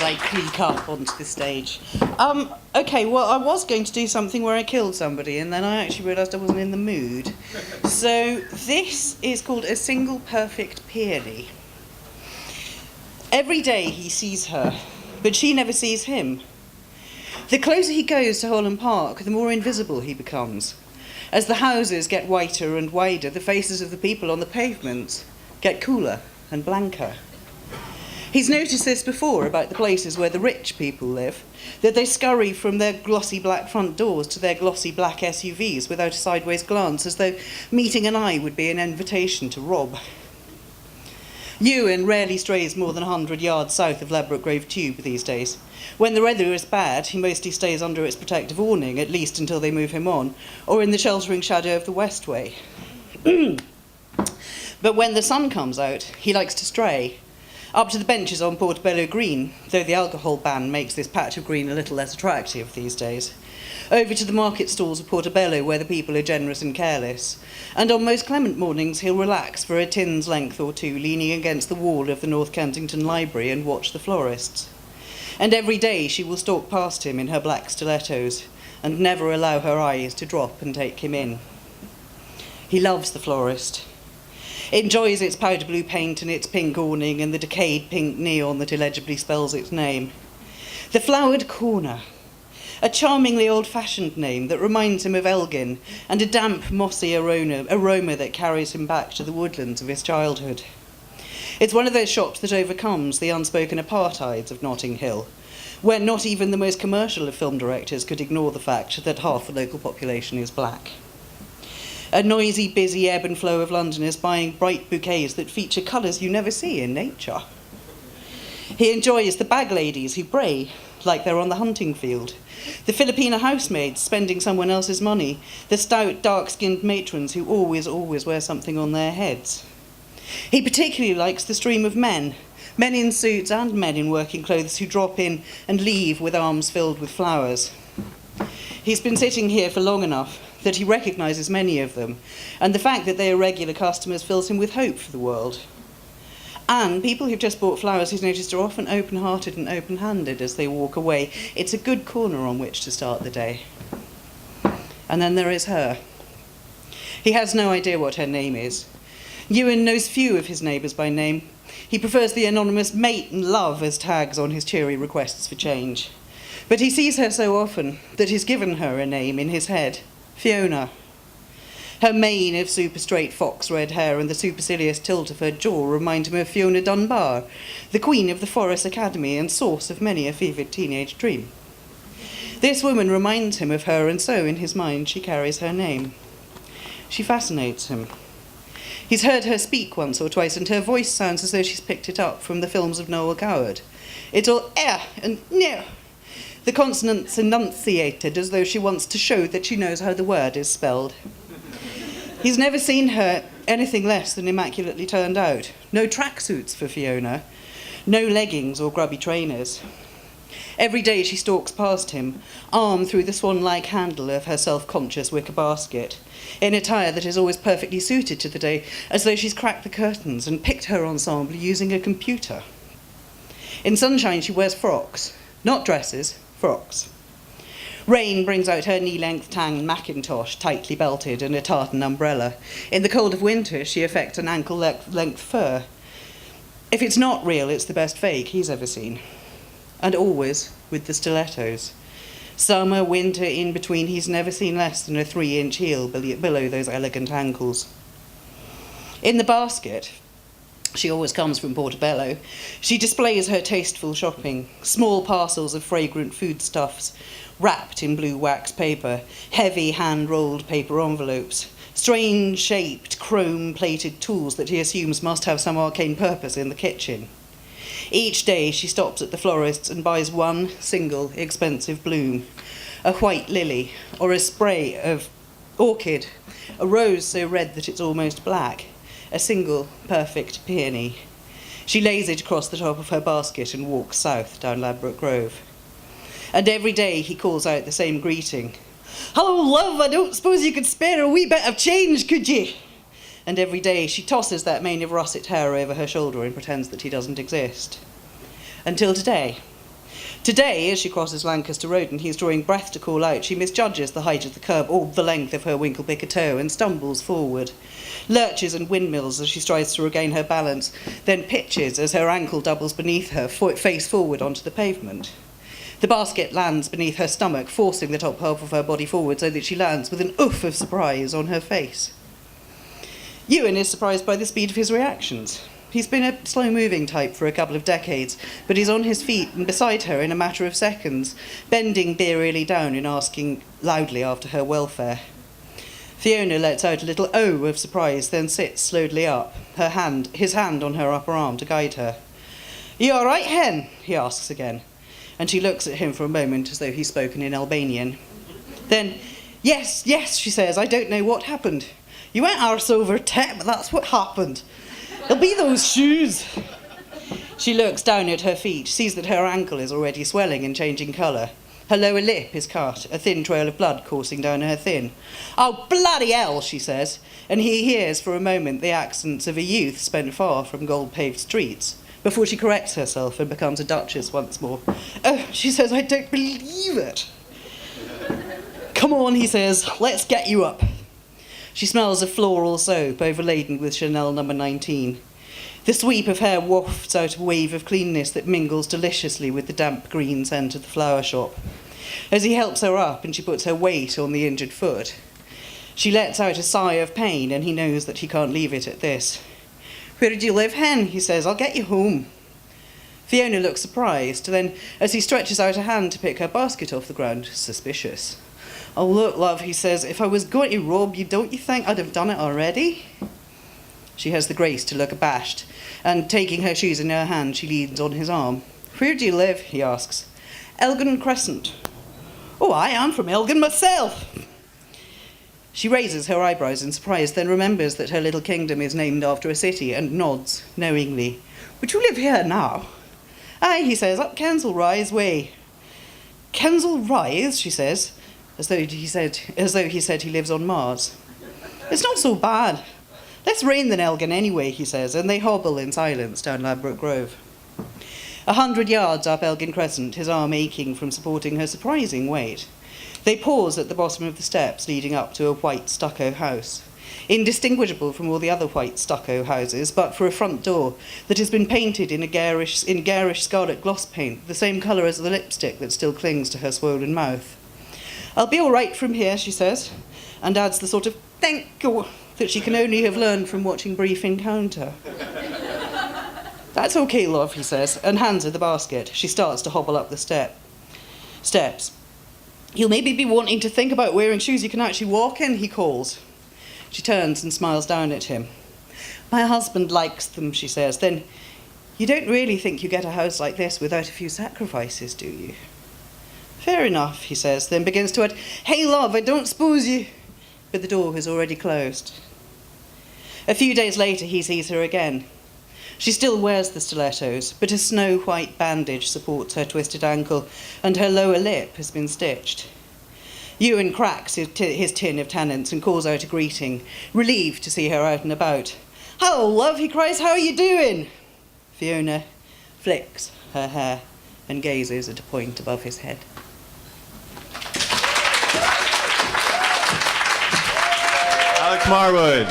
I creak up onto the stage. Okay, well, I was going to do something where I killed somebody, and then I actually realised I wasn't in the mood. So this is called A Single Perfect Peony. Every day he sees her, but she never sees him. The closer he goes to Holland Park, the more invisible he becomes. As the houses get whiter and wider, the faces of the people on the pavements get cooler and blanker. He's noticed this before about the places where the rich people live, that they scurry from their glossy black front doors to their glossy black SUVs without a sideways glance, as though meeting an eye would be an invitation to rob. Ewan rarely strays more than 100 yards south of Ladbroke Grove Tube these days. When the weather is bad, he mostly stays under its protective awning, at least until they move him on, or in the sheltering shadow of the Westway. But when the sun comes out, he likes to stray. Up to the benches on Portobello Green, though the alcohol ban makes this patch of green a little less attractive these days. Over to the market stalls of Portobello, where the people are generous and careless. And on most clement mornings, he'll relax for a tin's length or two, leaning against the wall of the North Kensington Library and watch the florists. And every day she will stalk past him in her black stilettos and never allow her eyes to drop and take him in. He loves the florist. Enjoys its powder blue paint and its pink awning and the decayed pink neon that illegibly spells its name. The Flowered Corner, a charmingly old-fashioned name that reminds him of Elgin, and a damp, mossy aroma that carries him back to the woodlands of his childhood. It's one of those shops that overcomes the unspoken apartheids of Notting Hill, where not even the most commercial of film directors could ignore the fact that half the local population is black. A noisy, busy ebb and flow of Londoners buying bright bouquets that feature colours you never see in nature. He enjoys the bag ladies who bray like they're on the hunting field, the Filipina housemaids spending someone else's money, the stout, dark-skinned matrons who always wear something on their heads. He particularly likes the stream of men in suits and men in working clothes who drop in and leave with arms filled with flowers. He's been sitting here for long enough that he recognises many of them, and the fact that they are regular customers fills him with hope for the world. And people who've just bought flowers, he's noticed, are often open-hearted and open-handed as they walk away. It's a good corner on which to start the day. And then there is her. He has no idea what her name is. Ewan knows few of his neighbours by name. He prefers the anonymous mate and love as tags on his cheery requests for change. But he sees her so often that he's given her a name in his head. Fiona. Her mane of super straight fox red hair and the supercilious tilt of her jaw remind him of Fiona Dunbar, the queen of the Forest Academy and source of many a fevered teenage dream. This woman reminds him of her, and so in his mind she carries her name. She fascinates him. He's heard her speak once or twice, and her voice sounds as though she's picked it up from the films of Noel Coward. It's all and no. The consonants enunciated as though she wants to show that she knows how the word is spelled. He's never seen her anything less than immaculately turned out. No tracksuits for Fiona, no leggings or grubby trainers. Every day she stalks past him, arm through the swan-like handle of her self-conscious wicker basket, in attire that is always perfectly suited to the day, as though she's cracked the curtains and picked her ensemble using a computer. In sunshine she wears frocks, not dresses, frocks. Rain brings out her knee-length tan mackintosh, tightly belted, and a tartan umbrella. In the cold of winter, she affects an ankle-length fur. If it's not real, it's the best fake he's ever seen. And always with the stilettos. Summer, winter, in between, he's never seen less than a 3-inch heel below those elegant ankles. In the basket, she always comes from Portobello, she displays her tasteful shopping, small parcels of fragrant foodstuffs, wrapped in blue wax paper, heavy hand-rolled paper envelopes, strange-shaped, chrome-plated tools that he assumes must have some arcane purpose in the kitchen. Each day she stops at the florist's and buys one single expensive bloom, a white lily, or a spray of orchid, a rose so red that it's almost black, a single perfect peony. She lays it across the top of her basket and walks south down Ladbroke Grove. And every day he calls out the same greeting. "Hello, love, I don't suppose you could spare a wee bit of change, could ye?" And every day she tosses that mane of russet hair over her shoulder and pretends that he doesn't exist. Until today, Today, as she crosses Lancaster Road and he's drawing breath to call out, she misjudges the height of the curb or the length of her winkle-picker toe and stumbles forward. Lurches and windmills as she strives to regain her balance, then pitches as her ankle doubles beneath her, face forward onto the pavement. The basket lands beneath her stomach, forcing the top half of her body forward so that she lands with an oof of surprise on her face. Ewan is surprised by the speed of his reactions. He's been a slow-moving type for a couple of decades, but he's on his feet and beside her in a matter of seconds, bending beerily down and asking loudly after her welfare. Fiona lets out a little "oh" of surprise, then sits slowly up, his hand on her upper arm to guide her. "You all right, hen?" he asks again, and she looks at him for a moment as though he's spoken in Albanian. Then, yes, she says, "I don't know what happened. You went arse over tap, but that's what happened. It'll be those shoes." She looks down at her feet, sees that her ankle is already swelling and changing colour. Her lower lip is cut, a thin trail of blood coursing down her thin. "Oh, bloody hell," she says, and he hears for a moment the accents of a youth spent far from gold-paved streets, before she corrects herself and becomes a duchess once more. "Oh," she says, "I don't believe it." "Come on," he says, "let's get you up." She smells of floral soap overladen with Chanel No. 19. The sweep of hair wafts out a wave of cleanness that mingles deliciously with the damp green scent of the flower shop. As he helps her up and she puts her weight on the injured foot, she lets out a sigh of pain, and he knows that he can't leave it at this. "Where do you live, hen?" he says. "I'll get you home." Fiona looks surprised. Then, as he stretches out a hand to pick her basket off the ground, suspicious. "Oh, look, love," he says, "if I was going to rob you, don't you think I'd have done it already?" She has the grace to look abashed, and taking her shoes in her hand, she leans on his arm. "Where do you live?" he asks. "Elgin Crescent." "Oh, I am from Elgin myself." She raises her eyebrows in surprise, then remembers that her little kingdom is named after a city, and nods knowingly. "But you live here now?" "Aye," he says, "up Kensal Rise way." "Kensal Rise?" she says, as though he said he lives on Mars. "It's not so bad. Less rain than Elgin anyway," he says, and they hobble in silence down Ladbroke Grove. 100 yards up Elgin Crescent, his arm aching from supporting her surprising weight. They pause at the bottom of the steps leading up to a white stucco house, indistinguishable from all the other white stucco houses, but for a front door that has been painted in garish scarlet gloss paint, the same colour as the lipstick that still clings to her swollen mouth. "I'll be all right from here," she says, and adds the sort of "thank you" that she can only have learned from watching Brief Encounter. "That's okay, love," he says, and hands her the basket. She starts to hobble up the steps. "You'll maybe be wanting to think about wearing shoes you can actually walk in," he calls. She turns and smiles down at him. "My husband likes them," she says. Then, "You don't really think you get a house like this without a few sacrifices, do you?" "Fair enough," he says, then begins to add, "Hey, love, I don't suppose you..." But the door has already closed. A few days later, he sees her again. She still wears the stilettos, but a snow-white bandage supports her twisted ankle, and her lower lip has been stitched. Ewan cracks his tin of tannins and calls out a greeting, relieved to see her out and about. "Hello, love," he cries, "how are you doing?" Fiona flicks her hair and gazes at a point above his head. Marwood.